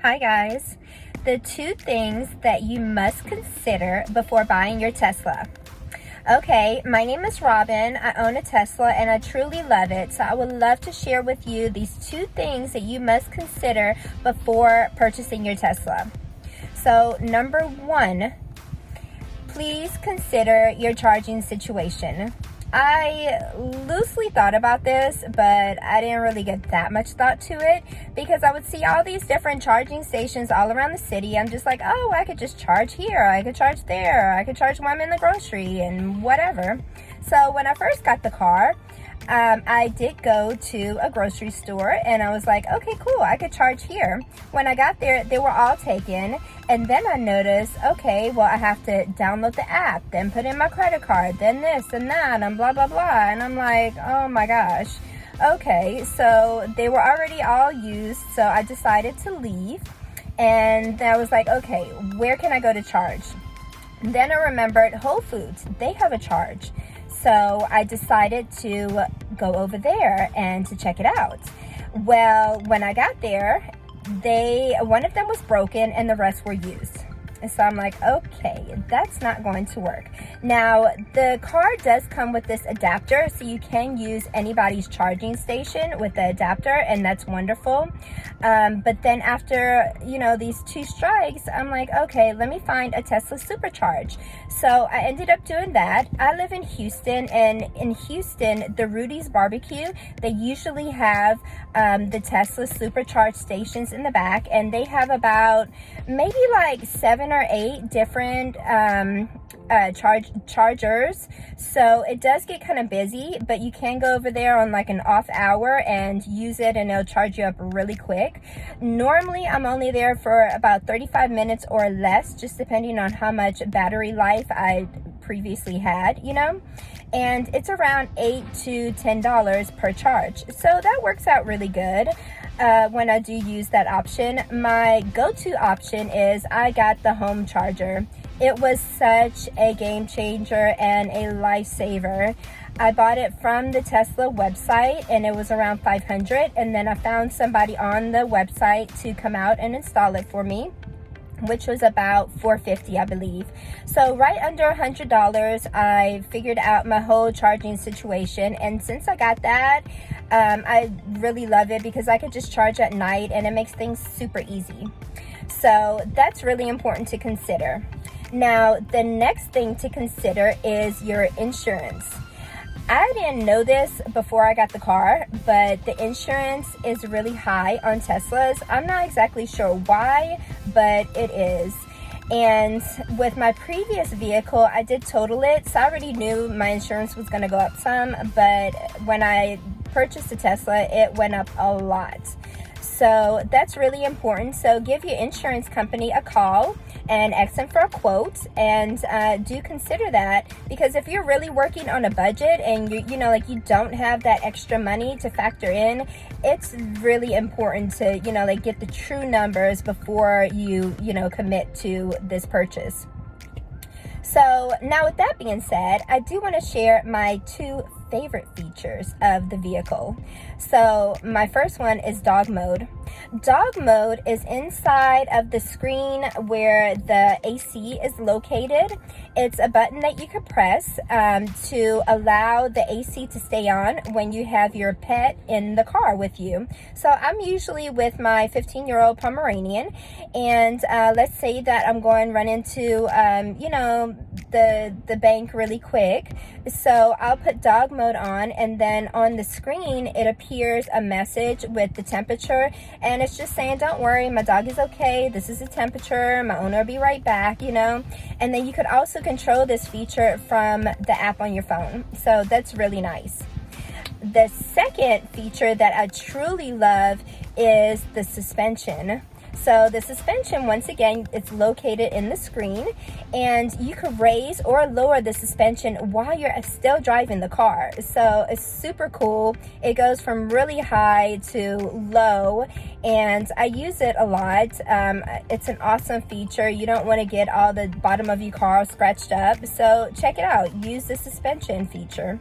Hi guys. The two things that you must consider before buying your Tesla. Okay, my name is Robin. I own a Tesla and I truly love it. So I would love to share with you these two things that you must consider before purchasing your Tesla. So number one, please consider your charging situation. I loosely thought about this, but I didn't really get that much thought to it because I would see all these different charging stations all around the city. I'm just like, oh, I could just charge here, I could charge there, I could charge when I'm in the grocery and whatever. So when I first got the car, I did go to a grocery store and I was like, okay, cool, I could charge here. When I got there, they were all taken. And then I noticed, okay, well, I have to download the app, then put in my credit card, then this and that, and blah, blah, blah. And I'm like, oh my gosh. Okay, so they were already all used, so I decided to leave. And I was like, okay, where can I go to charge? Then I remembered Whole Foods, they have a charge. So I decided to go over there and to check it out. Well, when I got there, one of them was broken and the rest were used. And so I'm like, okay, that's not going to work. Now, the car does come with this adapter, so you can use anybody's charging station with the adapter, and that's wonderful. But then after, these two strikes, I'm like, okay, let me find a Tesla Supercharge. So I ended up doing that. I live in Houston, and in Houston, the Rudy's Barbecue, they usually have the Tesla Supercharge stations in the back, and they have about maybe like 7 or 8 different chargers. So it does get kind of busy, but you can go over there on like an off hour and use it and it'll charge you up really quick. Normally I'm only there for about 35 minutes or less, just depending on how much battery life I previously had, and it's around $8 to $10 per charge. So that works out really good. When I do use that option. My go-to option is I got the home charger. It was such a game changer and a lifesaver. I bought it from the Tesla website and it was around $500, and then I found somebody on the website to come out and install it for me, which was about $450, I believe. So right under $100, I figured out my whole charging situation. And since I got that, I really love it because I could just charge at night and it makes things super easy. So that's really important to consider. Now, the next thing to consider is your insurance. I didn't know this before I got the car, but the insurance is really high on Teslas. I'm not exactly sure why, but it is. And with my previous vehicle, I did total it, so I already knew my insurance was going to go up some, but when I purchased a Tesla, it went up a lot. So that's really important. So give your insurance company a call and ask them for a quote, and do consider that, because if you're really working on a budget and you don't have that extra money to factor in, it's really important to get the true numbers before you commit to this purchase. So now with that being said, I do want to share my two favorite features of the vehicle. So my first one is dog mode. Dog mode is inside of the screen where the AC is located. It's a button that you can press to allow the AC to stay on when you have your pet in the car with you. So I'm usually with my 15-year-old Pomeranian, and let's say that I'm going to run into the bank really quick. So I'll put dog mode on, and then on the screen it appears a message with the temperature, and it's just saying, don't worry, my dog is okay, this is the temperature, my owner will be right back, and then you could also control this feature from the app on your phone. So that's really nice. The second feature that I truly love is the suspension. So the suspension, once again, it's located in the screen, and you can raise or lower the suspension while you're still driving the car. So it's super cool. It goes from really high to low, and I use it a lot. It's an awesome feature. You don't want to get all the bottom of your car scratched up. So check it out. Use the suspension feature.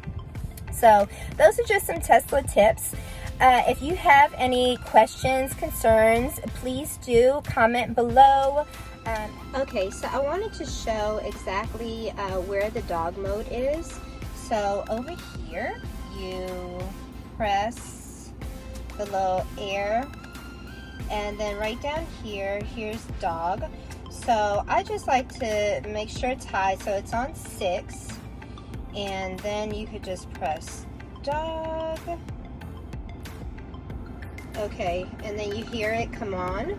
So those are just some Tesla tips. If you have any questions, concerns, please do comment below. Okay, so I wanted to show exactly where the dog mode is. So over here, you press the little air, and then right down here, here's dog. So I just like to make sure it's high, so it's on 6, and then you could just press dog. Okay, and then you hear it come on.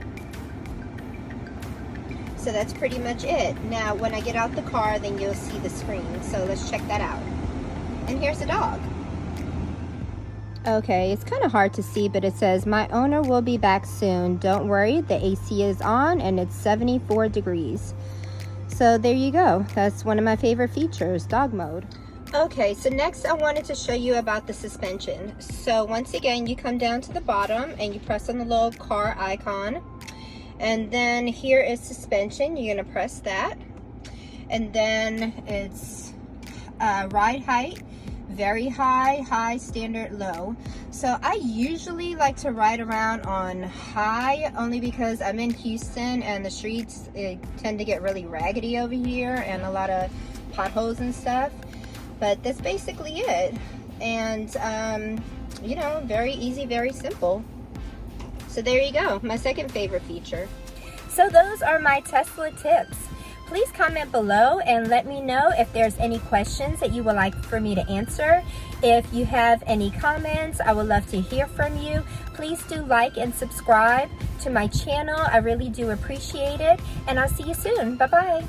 So that's pretty much it. Now when I get out the car, then you'll see the screen. So let's check that out. And here's the dog. Okay, it's kind of hard to see, but it says, "My owner will be back soon. Don't worry, the AC is on and it's 74 degrees. So there you go. That's one of my favorite features, dog mode. Okay, so next I wanted to show you about the suspension. So once again, you come down to the bottom and you press on the little car icon. And then here is suspension. You're gonna press that. And then it's ride height, very high, high, standard, low. So I usually like to ride around on high, only because I'm in Houston and the streets tend to get really raggedy over here and a lot of potholes and stuff. But that's basically it. And you know, very easy, very simple. So there you go, my second favorite feature. So those are my Tesla tips. Please comment below and let me know if there's any questions that you would like for me to answer. If you have any comments, I would love to hear from you. Please do like and subscribe to my channel. I really do appreciate it. And I'll see you soon. Bye-bye.